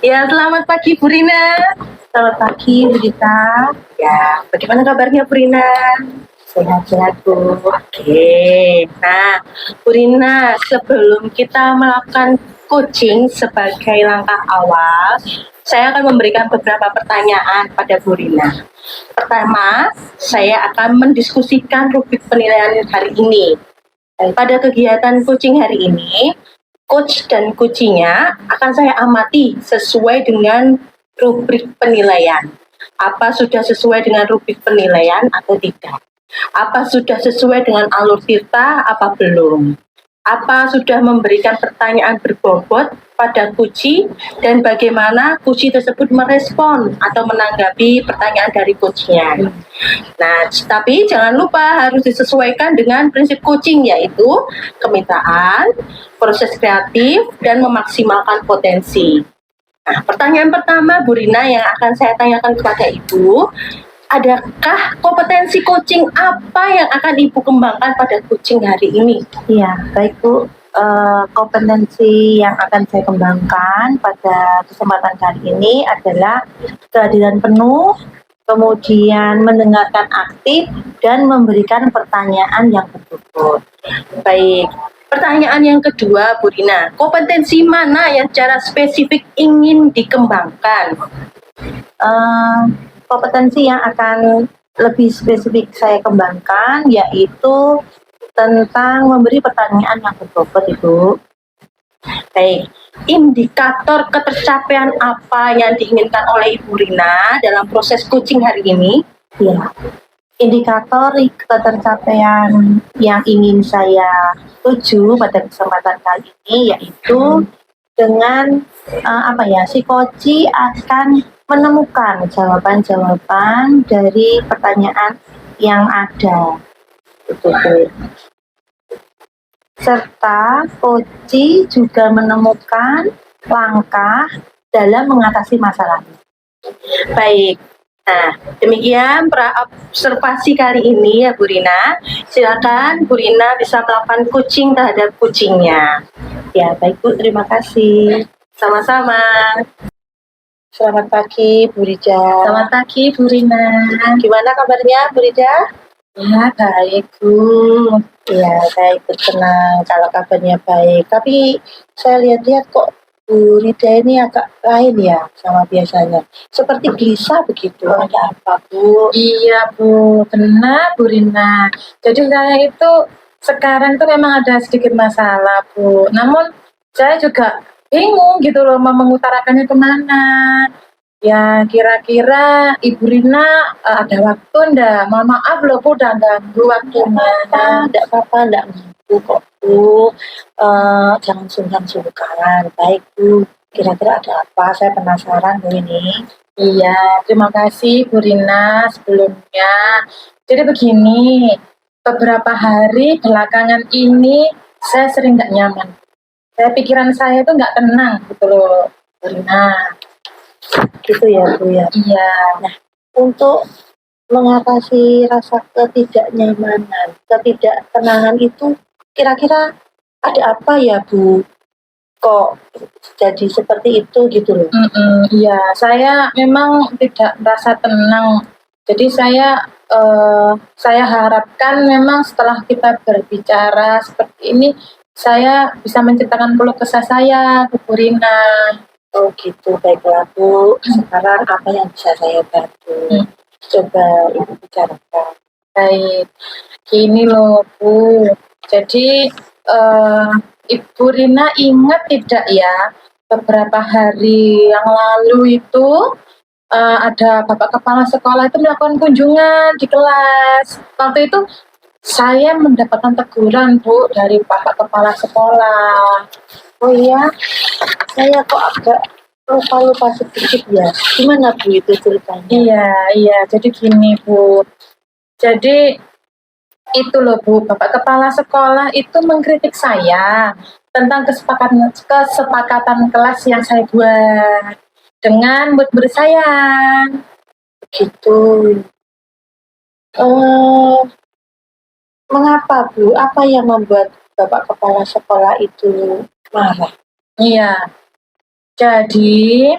Ya, selamat pagi Bu Rina. Selamat pagi, Bu Dita. Ya, bagaimana kabarnya Bu Rina? Sehat-sehat, Bu. Oke, nah Bu Rina, sebelum kita melakukan coaching sebagai langkah awal, saya akan memberikan beberapa pertanyaan pada Bu Rina. Pertama, saya akan mendiskusikan rubrik penilaian hari ini. Pada kegiatan coaching hari ini, coach dan coachingnya akan saya amati sesuai dengan rubrik penilaian. Apa sudah sesuai dengan rubrik penilaian atau tidak? Apa sudah sesuai dengan alur tirta, apa belum? Apa sudah memberikan pertanyaan berbobot pada coach dan bagaimana coach tersebut merespon atau menanggapi pertanyaan dari coachnya. Nah, tapi jangan lupa harus disesuaikan dengan prinsip coaching, yaitu kemitraan, proses kreatif, dan memaksimalkan potensi. Nah, pertanyaan pertama Bu Rina yang akan saya tanyakan kepada Ibu, adakah kompetensi coaching apa yang akan Ibu kembangkan pada coaching hari ini? Iya, baik Bu. Kompetensi yang akan saya kembangkan pada kesempatan kali ini adalah kehadiran penuh, kemudian mendengarkan aktif, dan memberikan pertanyaan yang berbobot. Baik, pertanyaan yang kedua Bu Rina, kompetensi mana yang secara spesifik ingin dikembangkan? Kompetensi yang akan lebih spesifik saya kembangkan yaitu tentang memberi pertanyaan yang berbobot, Ibu. Baik, indikator ketercapaian apa yang diinginkan oleh Ibu Rina dalam proses coaching hari ini? Ya, indikator ketercapaian yang ingin saya tuju pada kesempatan kali ini yaitu dengan si coach akan menemukan jawaban-jawaban dari pertanyaan yang ada, serta coach juga menemukan langkah dalam mengatasi masalahnya. Baik, nah demikian observasi kali ini ya Bu Rina. Silakan Bu Rina bisa melakukan coaching terhadap coachingnya. Ya, baik Bu, terima kasih. Sama-sama. Selamat pagi, Bu Rija. Selamat pagi, Bu Rina. Gimana kabarnya, Bu Rija? Ya, baik, Bu. Ya, baik, tenang kalau kabarnya baik. Tapi saya lihat-lihat kok Bu Rida ini agak lain ya sama biasanya. Seperti gelisah begitu. Ada apa, Bu? Iya, Bu. Benar, Bu Rina. Jadi saya itu sekarang tuh memang ada sedikit masalah, Bu. Namun saya juga bingung gitu loh mau mengutarakannya kemana. Ya kira-kira Ibu Rina ada waktu ndak? Mohon maaf loh Bu udah ganggu waktunya. Enggak apa-apa, enggak ganggu kok Bu. Jangan sungkan-sungkan. Baik Bu, kira-kira ada apa? Saya penasaran Bu ini. Iya, terima kasih Bu Rina sebelumnya. Jadi begini, beberapa hari belakangan ini saya sering nggak nyaman. Pikiran saya itu nggak tenang gitu loh, Bu Rina. Gitu ya Bu ya. Iya. Nah, untuk mengatasi rasa ketidaknyamanan, ketidaktenangan itu kira-kira ada apa ya Bu? Kok jadi seperti itu gitu loh? Iya, saya memang tidak merasa tenang. Jadi saya harapkan memang setelah kita berbicara seperti ini, saya bisa menceritakan keluh kesah saya ke Bu Rina. Oh gitu, baiklah Bu. Sekarang apa yang bisa saya bantu? Coba Ibu bicarakan. Baik, gini loh Bu. Jadi Ibu Rina ingat tidak ya, beberapa hari yang lalu itu ada Bapak Kepala Sekolah itu melakukan kunjungan di kelas. Waktu itu saya mendapatkan teguran Bu dari Bapak Kepala Sekolah. Oh iya, saya kok agak lupa-lupa sedikit ya. Gimana Bu itu ceritanya? Iya. Jadi gini Bu. Jadi itu loh Bu, Bapak Kepala Sekolah itu mengkritik saya tentang kesepakatan kelas yang saya buat dengan mood bersayang. Gitu. Mengapa Bu? Apa yang membuat Bapak Kepala Sekolah itu marah? Iya. Jadi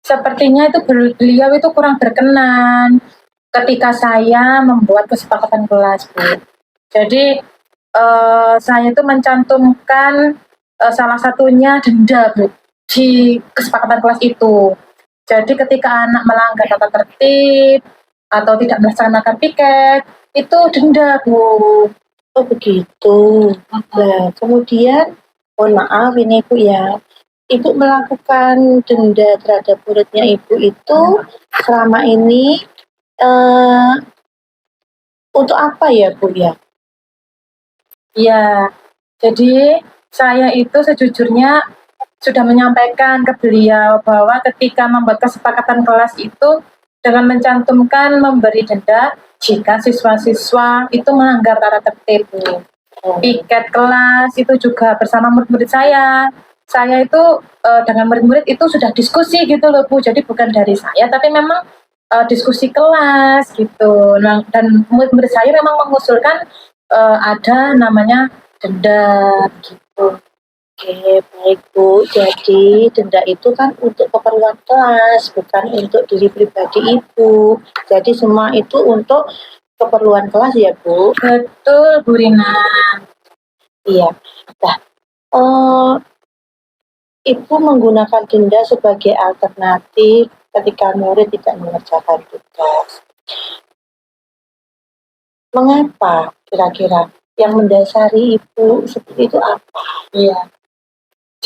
sepertinya itu beliau itu kurang berkenan ketika saya membuat kesepakatan kelas, Bu. Jadi saya itu mencantumkan salah satunya denda, Bu, di kesepakatan kelas itu. Jadi ketika anak melanggar tata tertib atau tidak melaksanakan piket, itu denda, Bu. Oh begitu. Nah, kemudian, mohon maaf ini Bu ya, Ibu melakukan denda terhadap muridnya Ibu itu selama ini eh, untuk apa ya Bu ya? Ya, jadi saya itu sejujurnya sudah menyampaikan ke beliau bahwa ketika membuat kesepakatan kelas itu dengan mencantumkan memberi denda jika siswa-siswa itu melanggar tata tertib. Piket kelas itu juga bersama murid-murid saya. Saya itu dengan murid-murid itu sudah diskusi gitu loh Bu. Jadi bukan dari saya, tapi memang diskusi kelas gitu. Nah, dan murid-murid saya memang mengusulkan ada namanya denda gitu. Oke, baik Bu. Jadi denda itu kan untuk keperluan kelas, bukan untuk diri pribadi Ibu. Jadi semua itu untuk keperluan kelas ya Bu. Betul, Bu Rina. Iya. Nah, eh, Ibu menggunakan denda sebagai alternatif ketika murid tidak mengerjakan tugas. Mengapa kira-kira yang mendasari Ibu seperti itu apa? Iya.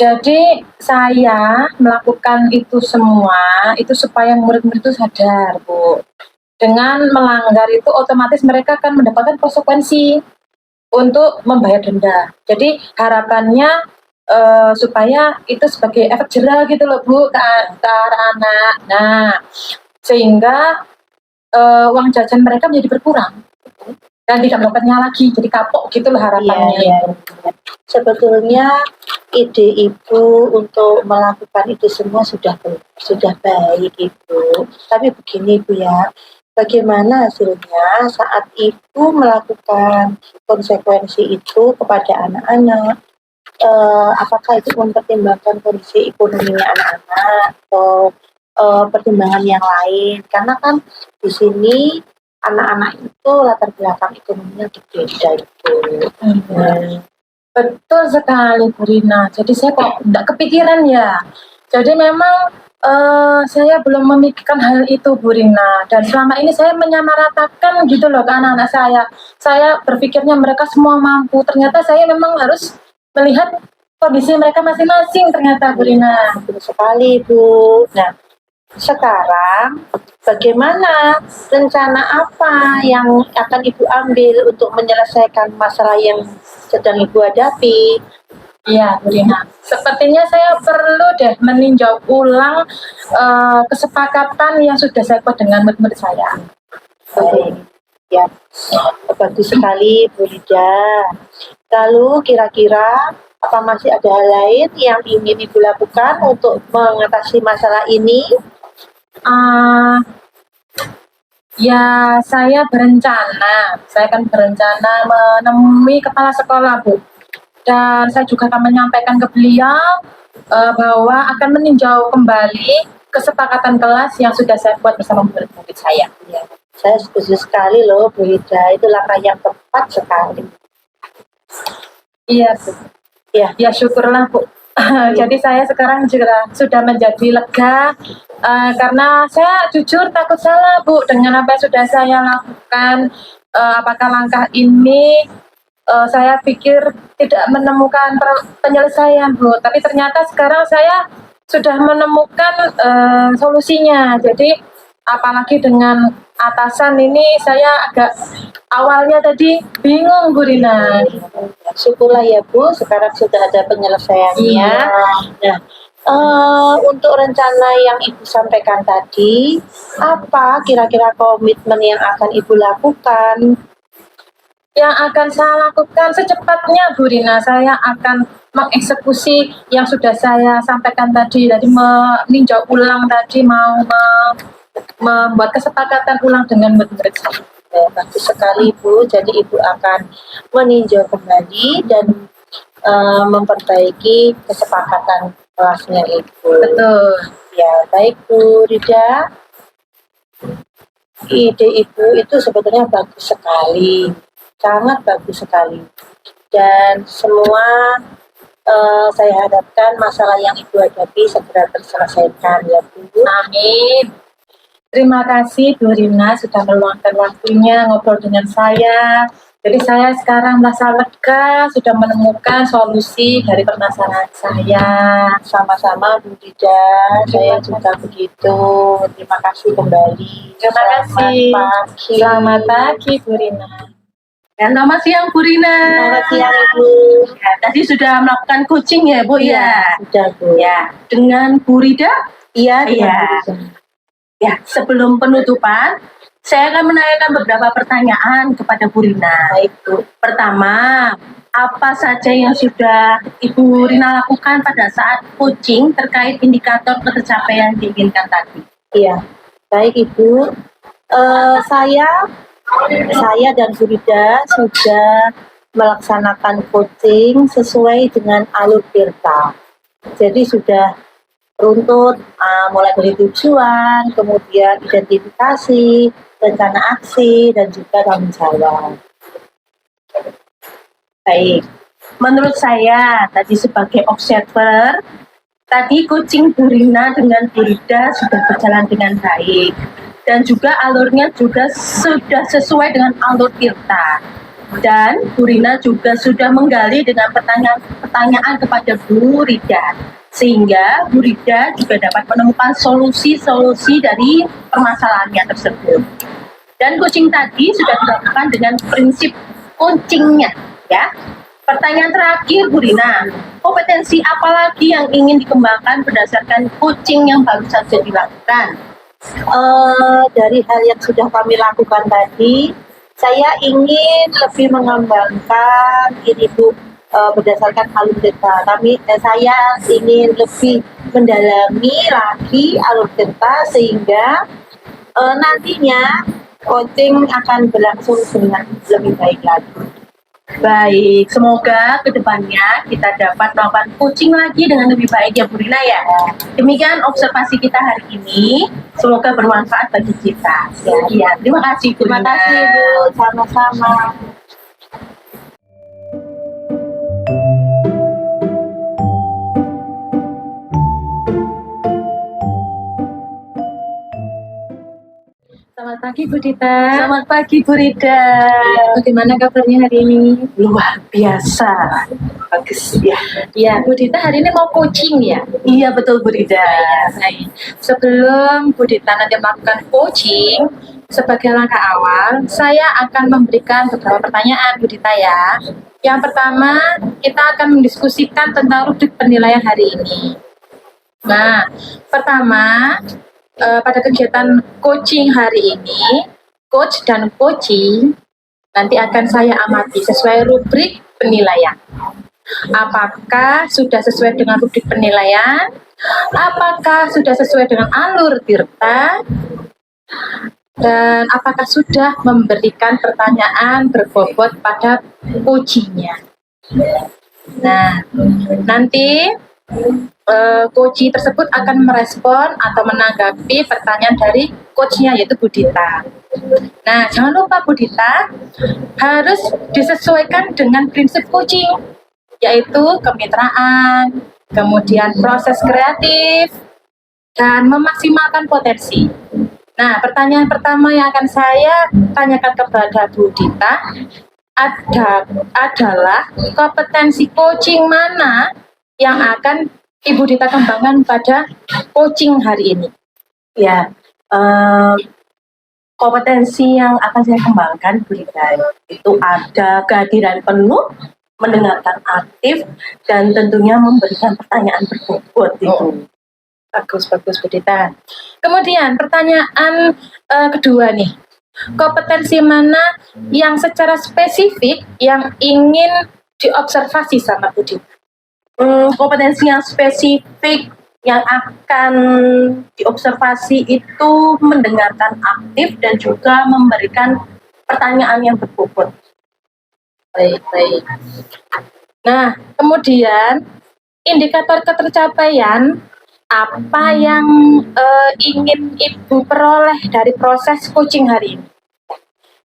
Jadi saya melakukan itu semua itu supaya murid-murid itu sadar, Bu. Dengan melanggar itu otomatis mereka akan mendapatkan konsekuensi untuk membayar denda. Jadi harapannya supaya itu sebagai efek jerah gitu loh Bu ke arah anak. Nah, sehingga uang jajan mereka menjadi berkurang dan tidak mendapatnya lagi, jadi kapok gitu loh harapannya. Iya. Sebetulnya ide Ibu untuk melakukan itu semua sudah baik Ibu. Tapi begini Bu ya, bagaimana hasilnya saat Ibu melakukan konsekuensi itu kepada anak-anak? Apakah itu mempertimbangkan kondisi ekonominya anak-anak atau pertimbangan yang lain? Karena kan di sini anak-anak itu latar belakang ekonominya berbeda itu. Betul sekali Bu Rina. Jadi saya kok tidak kepikiran ya. Jadi memang saya belum memikirkan hal itu Bu Rina. Dan selama ini saya menyamaratakan gitu loh ke anak-anak saya. Saya berpikirnya mereka semua mampu. Ternyata saya memang harus melihat kondisi mereka masing-masing ternyata Bu Rina. Betul sekali Bu. Nah, sekarang bagaimana rencana apa yang akan Ibu ambil untuk menyelesaikan masalah yang sedang Ibu hadapi? Iya, Bu Rina. Sepertinya saya perlu deh meninjau ulang kesepakatan yang sudah saya buat dengan murid-murid saya. Baik, ya, bagus sekali Bu Lida. Lalu kira-kira apa masih ada hal lain yang ingin Ibu lakukan untuk mengatasi masalah ini? Ya, saya akan berencana menemui kepala sekolah, Bu. Dan saya juga akan menyampaikan ke beliau bahwa akan meninjau kembali kesepakatan kelas yang sudah saya buat bersama murid-murid saya. Ya, saya setuju sekali loh Bu Lida, itu langkah yang tepat sekali. Iya, Bu. Ya syukurlah, Bu. Jadi saya sekarang juga sudah menjadi lega karena saya jujur takut salah Bu dengan apa yang sudah saya lakukan. Apakah langkah ini saya pikir tidak menemukan penyelesaian Bu, tapi ternyata sekarang saya sudah menemukan solusinya. Jadi apalagi dengan atasan ini saya agak awalnya tadi bingung Bu Rina. Syukurlah ya Bu, sekarang sudah ada penyelesaiannya. Iya. Nah, untuk rencana yang Ibu sampaikan tadi, apa kira-kira komitmen yang akan Ibu lakukan? Yang akan saya lakukan secepatnya Bu Rina, saya akan mengeksekusi yang sudah saya sampaikan tadi, jadi meninjau ulang tadi, mau membuat kesepakatan ulang dengan murid-murid saya. Bagus sekali Bu, jadi Ibu akan meninjau kembali dan memperbaiki kesepakatan kelasnya Ibu. Betul. Ya, baik Bu Rida. Ide Ibu itu sebetulnya bagus sekali, sangat bagus sekali. Dan semua saya harapkan masalah yang Ibu hadapi segera terselesaikan ya Bu. Amin. Terima kasih Bu Rina sudah meluangkan waktunya ngobrol dengan saya. Jadi saya sekarang merasa lega, sudah menemukan solusi dari permasalahan saya. Sama-sama Bu Rida, saya juga begitu. Terima kasih kembali. Terima kasih. Selamat pagi. Selamat pagi Bu Rina. Dan selamat siang Bu Rina. Selamat siang Ibu. Ya, tadi sudah melakukan coaching ya Bu ya? Sudah Bu. Ya, dengan Bu Rida? Iya, Iya. Bu Rida. Ya, sebelum penutupan, saya akan menanyakan beberapa pertanyaan kepada Bu Rina. Baik Bu. Pertama, apa saja yang sudah Ibu Rina lakukan pada saat coaching terkait indikator pencapaian diinginkan tadi? Iya, baik Ibu. Saya dan Bu Rida sudah melaksanakan coaching sesuai dengan alur Tirta. Jadi sudah runtut mulai dari tujuan, kemudian identifikasi, rencana aksi, dan juga tanggung jawab. Baik, menurut saya tadi sebagai observer, tadi coaching Bu Rina dengan Bu Rida sudah berjalan dengan baik. Dan juga alurnya juga sudah sesuai dengan alur Tirta. Dan Bu Rina juga sudah menggali dengan pertanyaan kepada Bu Rida. Sehingga Bu Rida juga dapat menemukan solusi-solusi dari permasalahannya tersebut. Dan coaching tadi sudah dilakukan dengan prinsip coachingnya, ya. Pertanyaan terakhir Bu Rina, kompetensi apa lagi yang ingin dikembangkan berdasarkan coaching yang baru saja dilakukan? Dari hal yang sudah kami lakukan tadi, saya ingin lebih mengembangkan ini Bu, berdasarkan alur Tirta. Saya ingin lebih mendalami lagi alur Tirta sehingga nantinya coaching akan berlangsung dengan lebih baik lagi. Baik, semoga kedepannya kita dapat melakukan coaching lagi dengan lebih baik ya Bu Rina ya. Demikian observasi kita hari ini, semoga bermanfaat bagi kita. Ya, terima kasih Bu Terima Rina. kasih Bu, sama-sama. Selamat pagi Bu Dita. Selamat pagi Bu Rida. Bagaimana kabarnya hari ini? Luar biasa, bagus ya. Ya, Bu Dita hari ini mau coaching ya? Iya betul Bu Rida. Baik. Sebelum Bu Dita nanti melakukan coaching, sebagai langkah awal, saya akan memberikan beberapa pertanyaan Bu Dita ya. Yang pertama, kita akan mendiskusikan tentang rubrik penilaian hari ini. Nah, pertama, pada kegiatan coaching hari ini, coach dan coaching nanti akan saya amati sesuai rubrik penilaian. Apakah sudah sesuai dengan rubrik penilaian? Apakah sudah sesuai dengan alur Tirta? Dan apakah sudah memberikan pertanyaan berbobot pada coachingnya? Nah, nanti coach tersebut akan merespon atau menanggapi pertanyaan dari coachnya yaitu Bu Dita. Nah, jangan lupa Bu Dita harus disesuaikan dengan prinsip coaching, yaitu kemitraan, kemudian proses kreatif, dan memaksimalkan potensi. Nah, pertanyaan pertama yang akan saya tanyakan kepada Bu Dita adalah kompetensi coaching mana yang akan Ibu Dita kembangkan pada coaching hari ini? Ya, kompetensi yang akan saya kembangkan Bu Rida itu ada kehadiran penuh, mendengarkan aktif, dan tentunya memberikan pertanyaan berbobot itu. Bagus Bu Dita. Kemudian pertanyaan kedua nih, kompetensi mana yang secara spesifik yang ingin diobservasi sama Bu Dita? Kompetensi yang spesifik yang akan diobservasi itu mendengarkan aktif dan juga memberikan pertanyaan yang berbobot. Baik. Nah, kemudian indikator ketercapaian apa yang ingin Ibu peroleh dari proses coaching hari ini?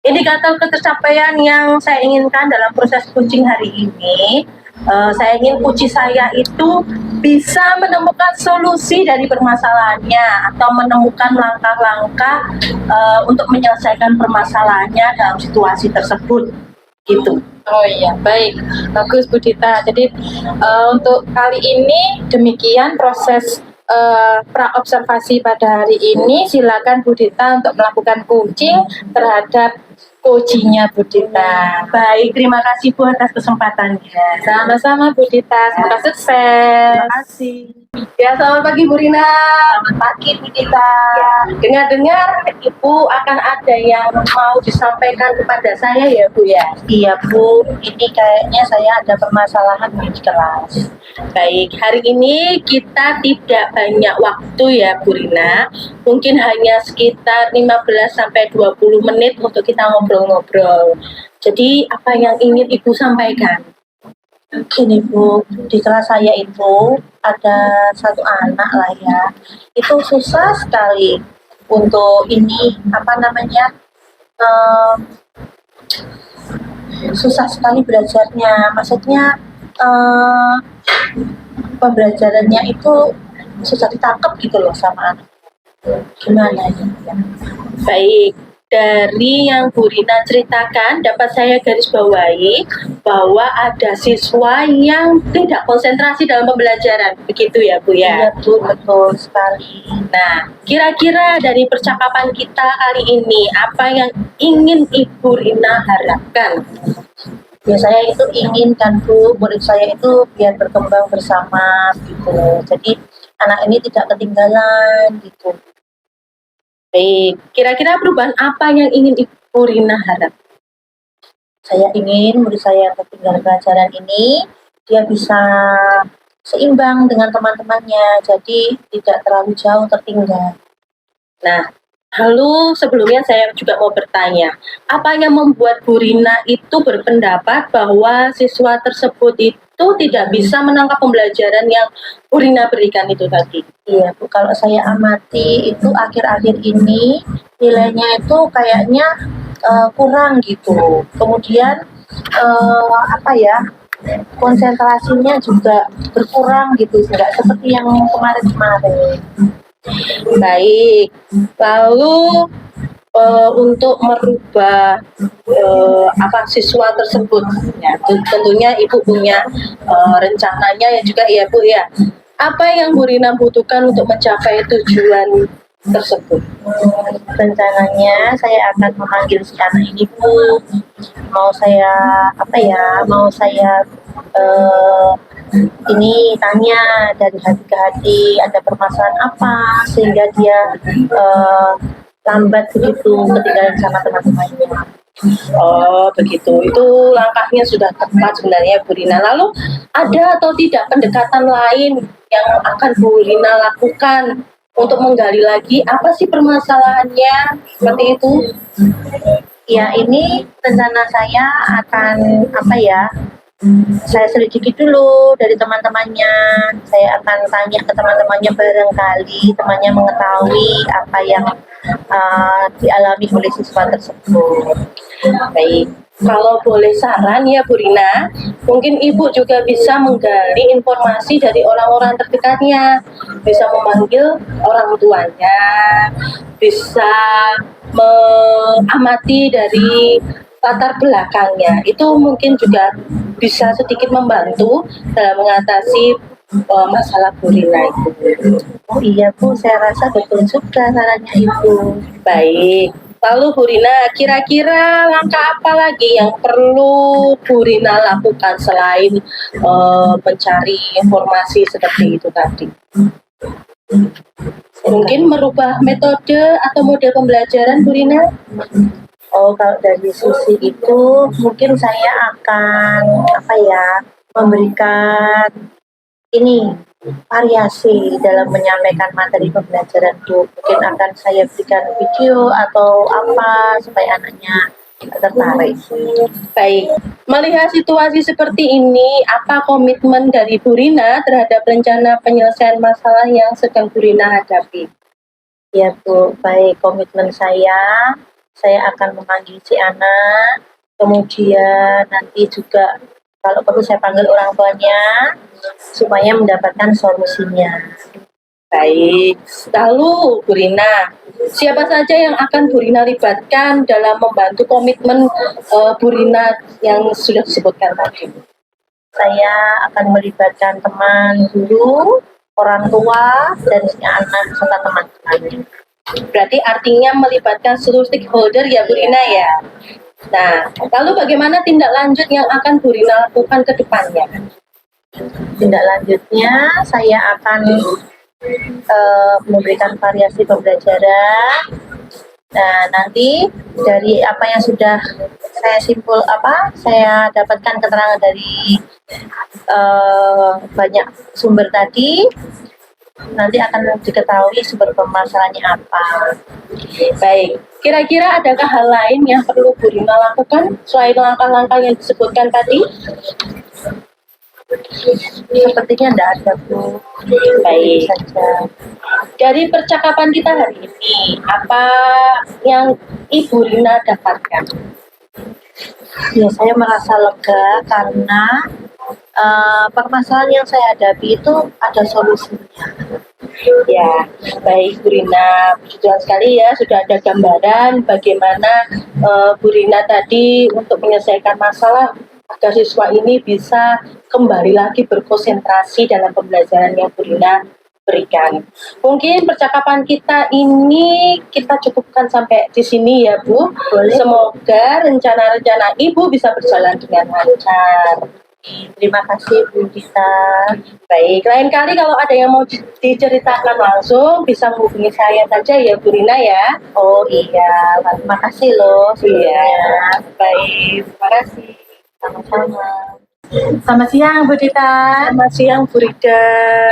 Indikator tercapaian yang saya inginkan dalam proses coaching hari ini, saya ingin coach saya itu bisa menemukan solusi dari permasalahannya atau menemukan langkah-langkah untuk menyelesaikan permasalahannya dalam situasi tersebut, gitu. Oh iya, baik. Bagus Bu Dita. Jadi untuk kali ini demikian proses pra-observasi pada hari ini. Silakan Bu Dita untuk melakukan coaching terhadap coachingnya Bu Dita. Baik, terima kasih Bu atas kesempatannya. Sama-sama Bu Dita, semoga sukses. Terima kasih. Ya, selamat pagi Bu Rina. Selamat pagi Bu Dita. Ya, dengar-dengar Ibu akan ada yang mau disampaikan kepada saya ya Bu ya? Iya Bu, ini kayaknya saya ada permasalahan di kelas. Baik, hari ini kita tidak banyak waktu ya Bu Rina. Mungkin hanya sekitar 15-20 menit untuk kita ngobrol-ngobrol. Jadi apa yang ingin Ibu sampaikan? Gini Bu, di kelas saya itu ada satu anak lah ya, itu susah sekali untuk ini apa namanya, susah sekali belajarnya. Maksudnya pembelajarannya itu susah ditangkap gitu loh sama anak. Gimana ya? Baik, dari yang Bu Rina ceritakan dapat saya garis bawahi bahwa ada siswa yang tidak konsentrasi dalam pembelajaran, begitu ya Bu ya? Iya Bu, betul sekali. Nah, kira-kira dari percakapan kita kali ini, apa yang ingin Ibu Rina harapkan? Ya saya itu ingin kan Bu, murid saya itu biar berkembang bersama gitu. Jadi anak ini tidak ketinggalan gitu. Baik, kira-kira perubahan apa yang ingin Ibu Rina harap? Saya ingin murid saya yang ketinggalan pelajaran ini, dia bisa seimbang dengan teman-temannya, jadi tidak terlalu jauh tertinggal. Nah, lalu sebelumnya saya juga mau bertanya, apa yang membuat Bu Rina itu berpendapat bahwa siswa tersebut itu tidak bisa menangkap pembelajaran yang Bu Rina berikan itu tadi? Iya Bu, kalau saya amati itu akhir-akhir ini nilainya itu kayaknya kurang gitu. Kemudian apa ya, konsentrasinya juga berkurang gitu, nggak seperti yang kemarin-kemarin. Baik, lalu untuk merubah siswa tersebut, ya, tentunya Ibu punya rencananya ya juga ya Bu ya. Apa yang Bu Rina butuhkan untuk mencapai tujuan tersebut? Rencananya saya akan memanggil si anak ini Bu, mau saya apa ya, mau saya ini tanya dari hati ke hati ada permasalahan apa sehingga dia lambat begitu ketinggalan sama teman-temannya. Oh begitu, itu langkahnya sudah tepat sebenarnya Bu Rina. Lalu ada atau tidak pendekatan lain yang akan Bu Rina lakukan untuk menggali lagi apa sih permasalahannya seperti itu? Ya ini rencana saya akan apa ya, saya selidiki dulu dari teman-temannya. Saya akan tanya ke teman-temannya, barangkali temannya mengetahui apa yang dialami oleh siswa tersebut. Baik, kalau boleh saran ya Bu Rina, mungkin Ibu juga bisa menggali informasi dari orang-orang terdekatnya, bisa memanggil orang tuanya, bisa mengamati dari latar belakangnya. Itu mungkin juga bisa sedikit membantu dalam mengatasi masalah Bu Rina itu. Oh iya Bu, saya rasa betul juga sarannya Ibu. Baik, lalu Bu Rina, kira-kira langkah apa lagi yang perlu Bu Rina lakukan selain mencari informasi seperti itu tadi? Mungkin merubah metode atau model pembelajaran Bu Rina? Oh, kalau dari sisi itu mungkin saya akan apa ya, memberikan ini variasi dalam menyampaikan materi pembelajaran itu. Mungkin akan saya berikan video atau apa supaya anaknya tertarik. Baik, melihat situasi seperti ini, apa komitmen dari Bu Rina terhadap rencana penyelesaian masalah yang sedang Bu Rina hadapi? Ya Bu, baik, komitmen saya akan memanggil si anak, kemudian nanti juga kalau perlu saya panggil orang tuanya supaya mendapatkan solusinya. Baik, lalu Bu Rina, siapa saja yang akan Bu Rina libatkan dalam membantu komitmen Bu Rina yang sudah disebutkan tadi? Saya akan melibatkan teman guru, orang tua, dan si anak serta teman-teman. Berarti artinya melibatkan seluruh stakeholder ya Bu Rina ya? Nah, lalu bagaimana tindak lanjut yang akan Bu Rina lakukan ke depannya? Tindak lanjutnya saya akan memberikan variasi pembelajaran. Nah, nanti dari apa yang sudah saya dapatkan keterangan dari banyak sumber tadi, nanti akan diketahui sumber permasalahannya apa. Baik, kira-kira adakah hal lain yang perlu Bu Rina lakukan selain langkah-langkah yang disebutkan tadi? Sepertinya tidak ada Bu. Baik. Saja. Dari percakapan kita hari ini, apa yang Ibu Rina dapatkan? Ya, saya merasa lega karena permasalahan yang saya hadapi itu ada solusinya. Ya, baik Bu Rina, puji Tuhan sekali ya sudah ada gambaran bagaimana Bu Rina tadi untuk menyelesaikan masalah agar siswa ini bisa kembali lagi berkonsentrasi dalam pembelajaran yang Bu Rina berikan. Mungkin percakapan kita ini kita cukupkan sampai di sini ya Bu. Boleh. Semoga rencana-rencana Ibu bisa berjalan dengan lancar. Terima kasih Bu Dita. Baik, lain kali kalau ada yang mau diceritakan langsung bisa menghubungi saya saja ya Bu Rina ya. Oh iya, terima kasih loh. Iya, baik, terima kasih. Sama-sama. Selamat siang Bu Dita. Selamat siang Bu Rida.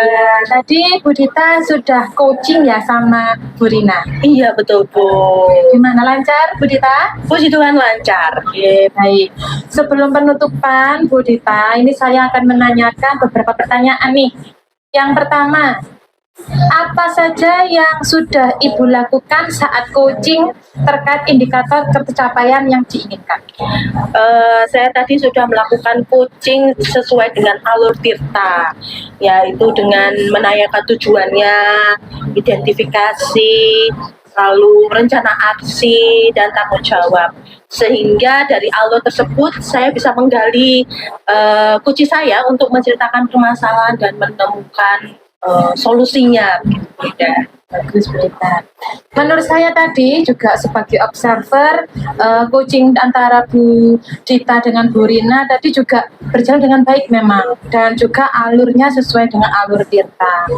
Ya, tadi Bu Dita sudah coaching ya sama Bu Rina. Iya betul Bu. Gimana, lancar Bu Dita? Puji Tuhan lancar. Oke, baik. Sebelum penutupan Bu Dita, ini saya akan menanyakan beberapa pertanyaan nih. Yang pertama, apa saja yang sudah Ibu lakukan saat coaching terkait indikator pencapaian yang diinginkan? Saya tadi sudah melakukan coaching sesuai dengan alur Tirta, yaitu dengan menanyakan tujuannya, identifikasi, lalu rencana aksi dan tanggung jawab. Sehingga dari alur tersebut saya bisa menggali kunci saya untuk menceritakan permasalahan dan menemukan solusinya. Ya. Bagus Bu Dita. Menurut saya tadi juga sebagai observer, coaching antara Bu Dita dengan Bu Rina tadi juga berjalan dengan baik memang, dan juga alurnya sesuai dengan alur Tirta.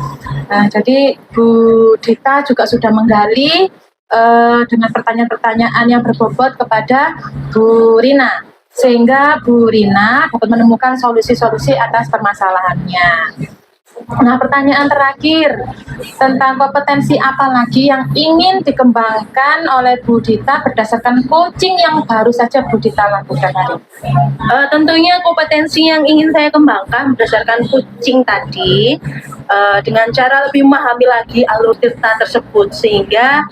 Jadi Bu Dita juga sudah menggali dengan pertanyaan-pertanyaan yang berbobot kepada Bu Rina, sehingga Bu Rina dapat menemukan solusi-solusi atas permasalahannya. Nah, pertanyaan terakhir, tentang kompetensi apa lagi yang ingin dikembangkan oleh Bu Dita berdasarkan coaching yang baru saja Bu Dita lakukan hari ini? Tentunya kompetensi yang ingin saya kembangkan berdasarkan coaching tadi dengan cara lebih memahami lagi alur Tirta tersebut sehingga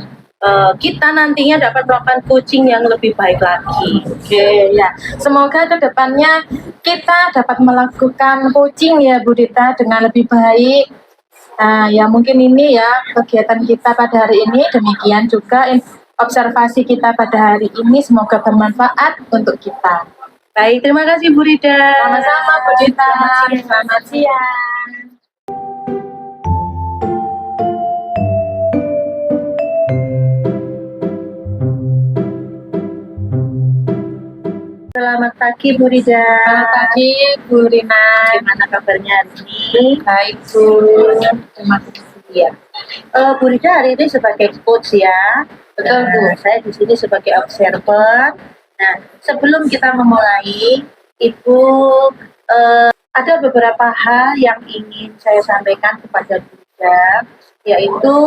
kita nantinya dapat melakukan coaching yang lebih baik lagi. Oke, ya. Semoga kedepannya kita dapat melakukan coaching ya Bu Dita dengan lebih baik. Nah, ya mungkin ini ya kegiatan kita pada hari ini. Demikian juga observasi kita pada hari ini. Semoga bermanfaat untuk kita. Baik, terima kasih Bu Rida. Sama-sama Bu Dita. Selamat siang. Selamat pagi Bu Rida. Selamat pagi Bu Rina. Gimana kabarnya hari ini? Baik Bu. Terima kasih. Iya. Bu Rida hari ini sebagai coach ya. Betul Bu. Saya di sini sebagai observer. Nah, sebelum kita memulai, Ibu ada beberapa hal yang ingin saya sampaikan kepada Bu Rida, yaitu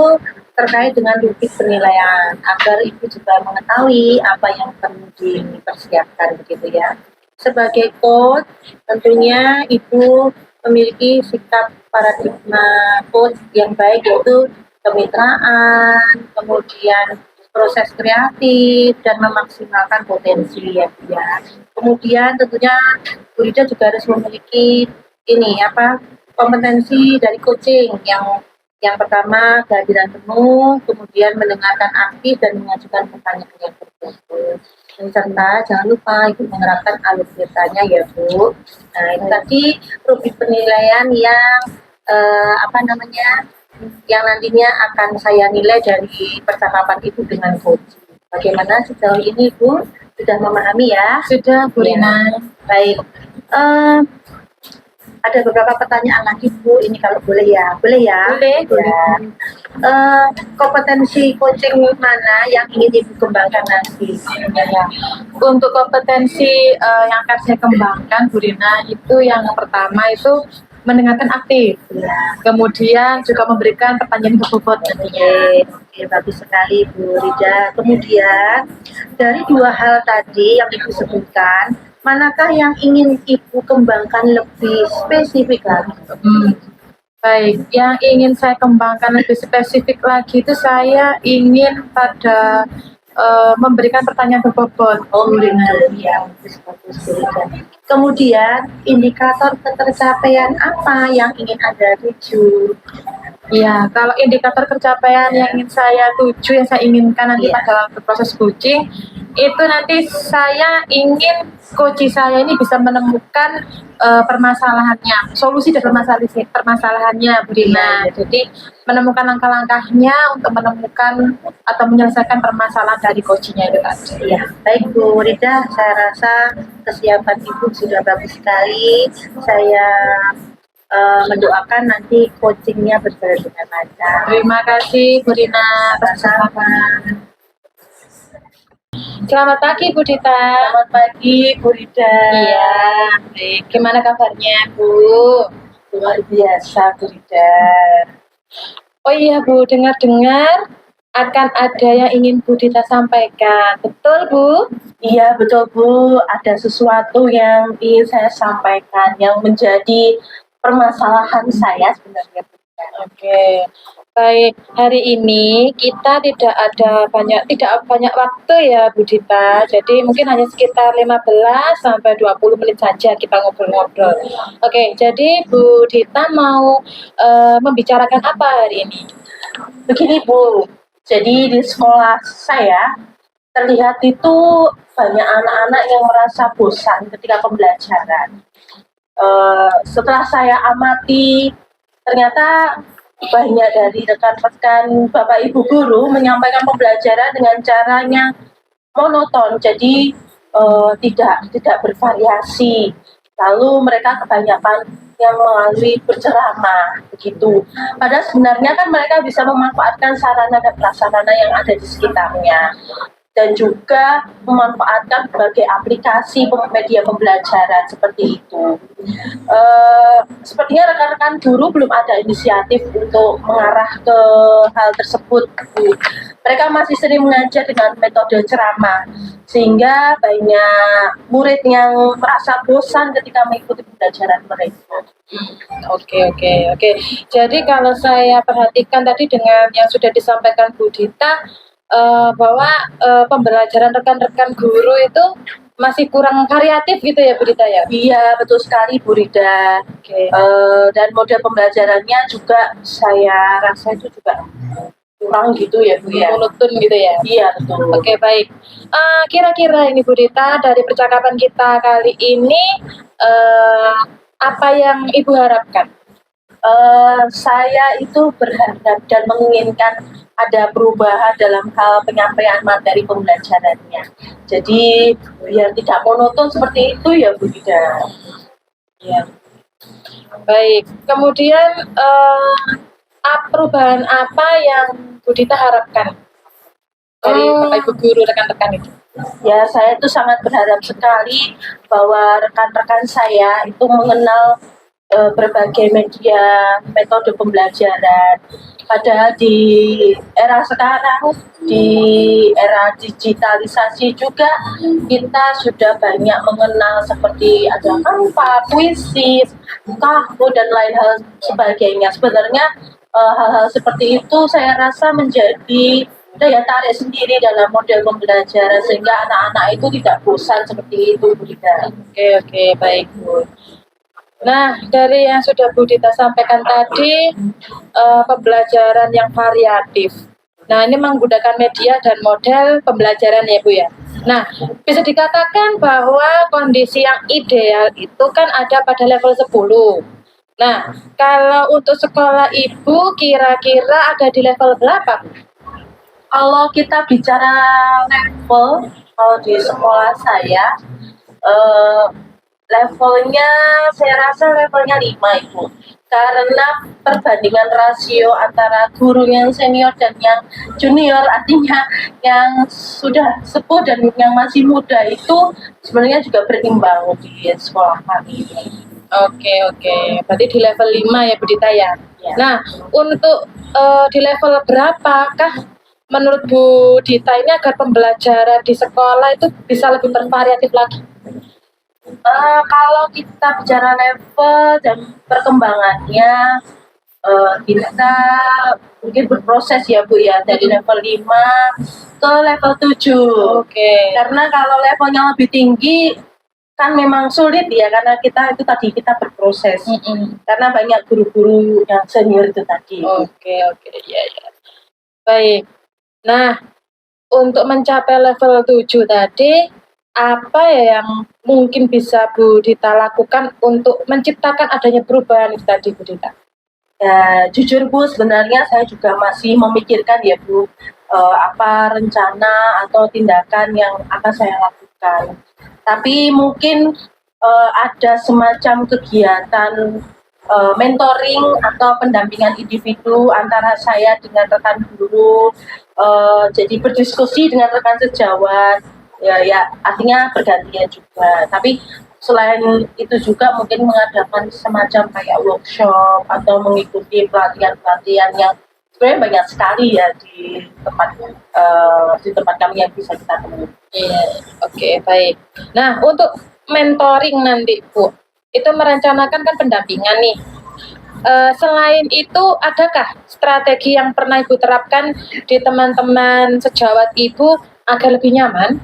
terkait dengan bukti penilaian agar Ibu juga mengetahui apa yang perlu dipersiapkan begitu ya. Sebagai coach, tentunya Ibu memiliki sikap paradigma coach yang baik, yaitu kemitraan, kemudian proses kreatif dan memaksimalkan potensi ya Bu ya. Kemudian tentunya Bu Rida juga harus memiliki ini apa kompetensi dari coaching yang pertama kehadiran penuh, kemudian mendengarkan aktif dan mengajukan pertanyaan yang tertutup. Dan serta jangan lupa Ibu menerapkan alur ceritanya ya Bu. Nah itu tadi rubrik penilaian yang apa namanya yang nantinya akan saya nilai dari percakapan Ibu dengan coach. Bagaimana sejauh ini Bu? Sudah memahami ya? Sudah, Bu Ya. Rina. Baik. Ada beberapa pertanyaan lagi Bu, ini kalau boleh ya? Boleh ya? Boleh, Ya. Kompetensi coaching mana yang ingin Ibu kembangkan nanti? Ya. Untuk kompetensi yang akan saya kembangkan, Bu Rina, itu yang pertama itu mendengarkan aktif. Ya. Kemudian juga memberikan pertanyaan berbobot. Oke, bagus sekali Bu Rida. Kemudian dari dua hal tadi yang Ibu sebutkan, manakah yang ingin Ibu kembangkan lebih spesifik lagi? Baik, yang ingin saya kembangkan lebih spesifik lagi itu saya ingin pada memberikan pertanyaan berbobot. Oh, ya, bagus Bu Rida. Kemudian indikator ketercapaian apa yang ingin Anda tuju? Ya, kalau indikator pencapaian yang ingin saya tuju, yang saya inginkan nanti Iya. pada waktu proses coaching, itu nanti saya ingin coach saya ini bisa menemukan permasalahannya, solusi dari permasalahannya, Bu Rina. Jadi menemukan langkah-langkahnya untuk menemukan atau menyelesaikan permasalahan dari coachnya itu tadi. Ya, baik Bu Rida, saya rasa kesiapan Ibu sudah bagus sekali. Saya mendoakan nanti coachingnya berjalan dengan lancar. Terima kasih, Bu Rina, atas Sama-sama. Selamat pagi, Bu Dita. Selamat pagi Bu Rida. Iya, baik. Gimana kabarnya, Bu? Luar biasa Bu Rida. Oh iya, Bu, dengar-dengar akan ada yang ingin Bu Dita sampaikan. Betul, Bu? Iya betul Bu, ada sesuatu yang ingin saya sampaikan yang menjadi permasalahan saya sebenarnya Bu Rida. Oke. Baik, hari ini kita tidak banyak waktu ya, Bu Dita. Jadi mungkin hanya sekitar 15 sampai 20 menit saja kita ngobrol-ngobrol. Oke, jadi Bu Dita mau membicarakan apa hari ini? Begini Bu, jadi di sekolah saya terlihat itu banyak anak-anak yang merasa bosan ketika pembelajaran. Setelah saya amati, ternyata banyak dari rekan-rekan Bapak Ibu guru menyampaikan pembelajaran dengan caranya monoton, jadi tidak bervariasi. Lalu mereka kebanyakan yang melalui berceramah begitu. Padahal sebenarnya kan mereka bisa memanfaatkan sarana dan prasarana yang ada di sekitarnya dan juga memanfaatkan berbagai aplikasi media pembelajaran seperti itu. Sepertinya rekan-rekan guru belum ada inisiatif untuk mengarah ke hal tersebut. Mereka masih sering mengajar dengan metode ceramah, sehingga banyak murid yang merasa bosan ketika mengikuti pembelajaran mereka. Oke. Jadi kalau saya perhatikan tadi dengan yang sudah disampaikan Bu Dita, bahwa pembelajaran rekan-rekan guru itu masih kurang variatif gitu ya, Bu Dita ya? Iya, betul sekali Bu Rida. Oke. Dan model pembelajarannya juga saya rasa itu juga kurang gitu ya Bu ya. Monoton gitu ya? Iya, betul. Oke, baik. Kira-kira ini Bu Dita, dari percakapan kita kali ini, apa yang Ibu harapkan? Saya itu berharap dan menginginkan ada perubahan dalam hal penyampaian materi pembelajarannya. Jadi biar tidak monoton seperti itu ya Bu Rida. Ya. Baik. Kemudian perubahan apa yang Bu Dita harapkan dari Bapak Ibu guru rekan-rekan itu? Ya, saya itu sangat berharap sekali bahwa rekan-rekan saya itu mengenal berbagai media metode pembelajaran. Padahal di era sekarang, di era digitalisasi juga kita sudah banyak mengenal seperti ada Canva, puisi, Kahvo dan lain hal sebagainya. Sebenarnya hal-hal seperti itu saya rasa menjadi daya tarik sendiri dalam model pembelajaran sehingga anak-anak itu tidak bosan seperti itu, Bu Rida. Oke, baik Bu. Nah, dari yang sudah Bu Dita sampaikan tadi, pembelajaran yang variatif. Nah, ini menggunakan media dan model pembelajaran ya Bu ya. Nah, bisa dikatakan bahwa kondisi yang ideal itu kan ada pada level 10. Nah, kalau untuk sekolah Ibu kira-kira ada di level berapa? Kalau kita bicara level, kalau di sekolah saya, eh, levelnya saya rasa levelnya 5 Ibu. Karena perbandingan rasio antara guru yang senior dan yang junior, artinya yang sudah sepuh dan yang masih muda itu sebenarnya juga berimbang di sekolah kami. Oke. Berarti di level 5 ya Bu Dita ya. Ya. Nah, untuk di level berapakah menurut Bu Dita ini agar pembelajaran di sekolah itu bisa lebih bervariatif lagi? Kalau kita bicara level dan perkembangannya, kita mungkin berproses ya Bu ya, dari level 5 ke level 7. Oke. Karena kalau levelnya lebih tinggi kan memang sulit ya, karena kita itu tadi kita berproses. Karena banyak guru-guru yang senior itu tadi. Oke, ya. Baik. Nah, untuk mencapai level 7 tadi, apa ya yang mungkin bisa Bu Dita lakukan untuk menciptakan adanya perubahan itu tadi Bu Dita? Ya, jujur Bu, sebenarnya saya juga masih memikirkan ya Bu, apa rencana atau tindakan yang akan saya lakukan. Tapi mungkin ada semacam kegiatan mentoring atau pendampingan individu antara saya dengan rekan guru, jadi berdiskusi dengan rekan sejawat, ya artinya bergantian juga. Tapi selain itu juga mungkin mengadakan semacam kayak workshop atau mengikuti pelatihan-pelatihan yang sebenarnya banyak sekali ya di tempat kami yang bisa kita temui. Oke, baik. Nah, untuk mentoring nanti Bu, itu merencanakan kan pendampingan nih. Selain itu, adakah strategi yang pernah Ibu terapkan di teman-teman sejawat Ibu agar lebih nyaman?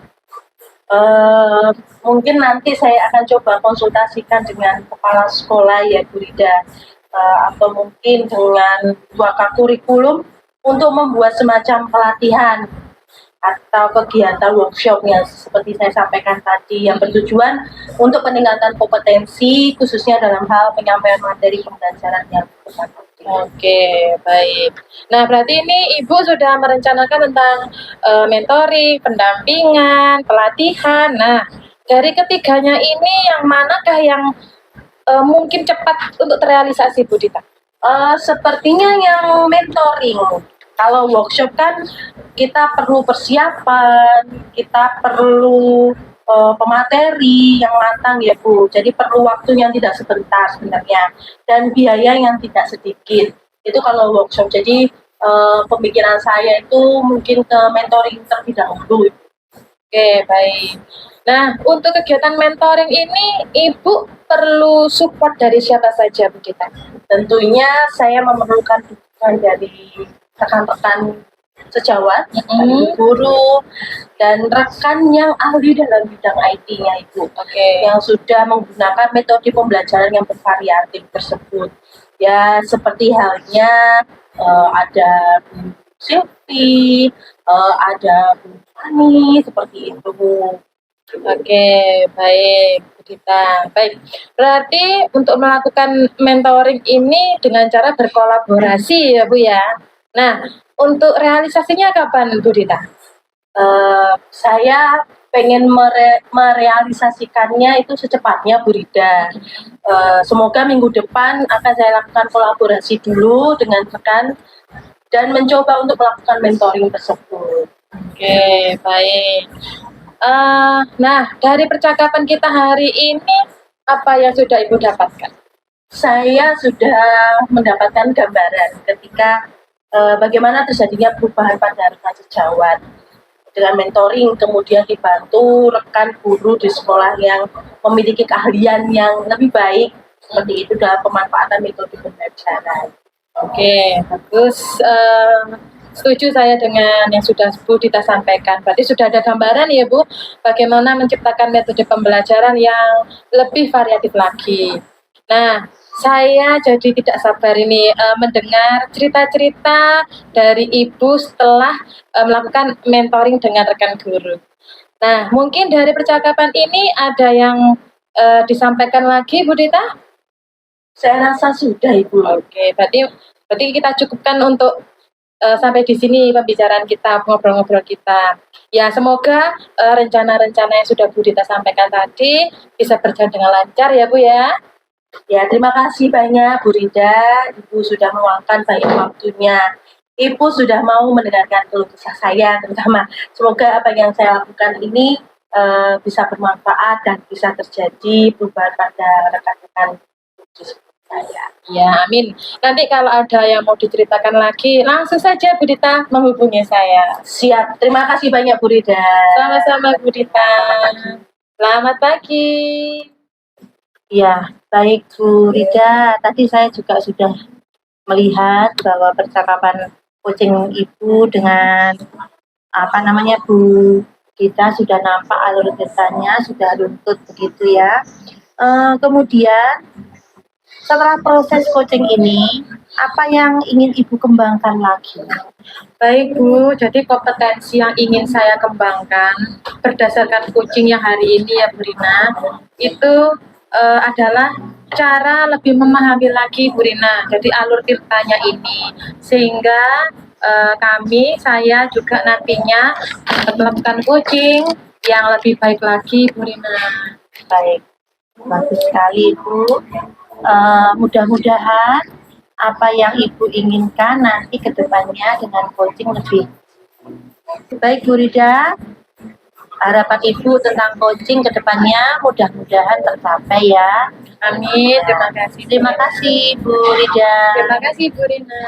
Mungkin nanti saya akan coba konsultasikan dengan kepala sekolah ya Bu Rida, atau mungkin dengan Waka Kurikulum untuk membuat semacam pelatihan atau kegiatan workshop yang seperti saya sampaikan tadi yang bertujuan untuk peningkatan kompetensi khususnya dalam hal penyampaian materi pembelajaran yang tepat. Oke, baik. Nah, berarti ini Ibu sudah merencanakan tentang mentoring, pendampingan, pelatihan. Nah, dari ketiganya ini yang manakah yang mungkin cepat untuk terrealisasi Bu Dita? Sepertinya yang mentoring. Kalau workshop kan kita perlu persiapan, kita perlu pemateri yang matang ya Bu. Jadi perlu waktu yang tidak sebentar sebenarnya dan biaya yang tidak sedikit. Itu kalau workshop. Jadi pemikiran saya itu mungkin ke mentoring terlebih dahulu. Oke, baik. Nah, untuk kegiatan mentoring ini Ibu perlu support dari siapa saja Bu Dita? Tentunya saya memerlukan dukungan dari rekan-rekan sejawat, dari guru, dan rekan yang ahli dalam bidang IT-nya Ibu, yang sudah menggunakan metode pembelajaran yang bervariatif tersebut. Ya, seperti halnya ada Bu Silvi, ada Bu Fani, seperti itu. Oke, baik, Bu Dita. Baik, berarti untuk melakukan mentoring ini dengan cara berkolaborasi ya Bu ya. Nah, untuk realisasinya kapan Bu Dita? Saya pengen merealisasikannya itu secepatnya Bu Rida. Semoga minggu depan akan saya lakukan kolaborasi dulu dengan rekan dan mencoba untuk melakukan mentoring tersebut. Oke, baik. Nah, dari percakapan kita hari ini, apa yang sudah Ibu dapatkan? Saya sudah mendapatkan gambaran ketika bagaimana terjadinya perubahan pada rekan sejawat dengan mentoring, kemudian dibantu rekan guru di sekolah yang memiliki keahlian yang lebih baik seperti itu dalam pemanfaatan metode pembelajaran. Oke, bagus. Setuju saya dengan yang sudah Bu Dita sampaikan. Berarti sudah ada gambaran ya Bu, bagaimana menciptakan metode pembelajaran yang lebih variatif lagi. Nah, saya jadi tidak sabar ini mendengar cerita-cerita dari Ibu setelah melakukan mentoring dengan rekan guru. Nah, mungkin dari percakapan ini ada yang disampaikan lagi Bu Dita? Saya rasa sudah Ibu. Oke, berarti kita cukupkan untuk sampai di sini pembicaraan kita, ngobrol-ngobrol kita. Ya, semoga rencana-rencana yang sudah Bu Dita sampaikan tadi bisa berjalan dengan lancar ya Bu ya. Ya, terima kasih banyak Bu Rida. Ibu sudah meluangkan banyak waktunya. Ibu sudah mau mendengarkan keluh kesah saya, terutama semoga apa yang saya lakukan ini bisa bermanfaat dan bisa terjadi perubahan pada rekan-rekan saya. Ya, amin. Nanti kalau ada yang mau diceritakan lagi, langsung saja Bu Dita menghubungi saya. Siap, terima kasih banyak Bu Rida. Sama-sama Bu Dita. Selamat pagi. Ya, baik Bu Rida. Tadi saya juga sudah melihat bahwa percakapan kucing Ibu dengan Bu Dita sudah nampak alur ceritanya, sudah runtut begitu ya. Kemudian setelah proses coaching ini, apa yang ingin Ibu kembangkan lagi? Baik Bu, jadi kompetensi yang ingin saya kembangkan berdasarkan coaching yang hari ini ya Bu Rina, itu adalah cara lebih memahami lagi Bu Rina, jadi alur ceritanya ini, sehingga saya juga nantinya melakukan coaching yang lebih baik lagi Bu Rina. Baik, bagus sekali Ibu. Mudah-mudahan apa yang Ibu inginkan nanti ke depannya dengan coaching lebih baik Bu Rida. Harapan Ibu tentang coaching ke depannya mudah-mudahan tercapai ya. Amin, terima kasih. Terima kasih Bu Rida. Terima kasih Bu Rina.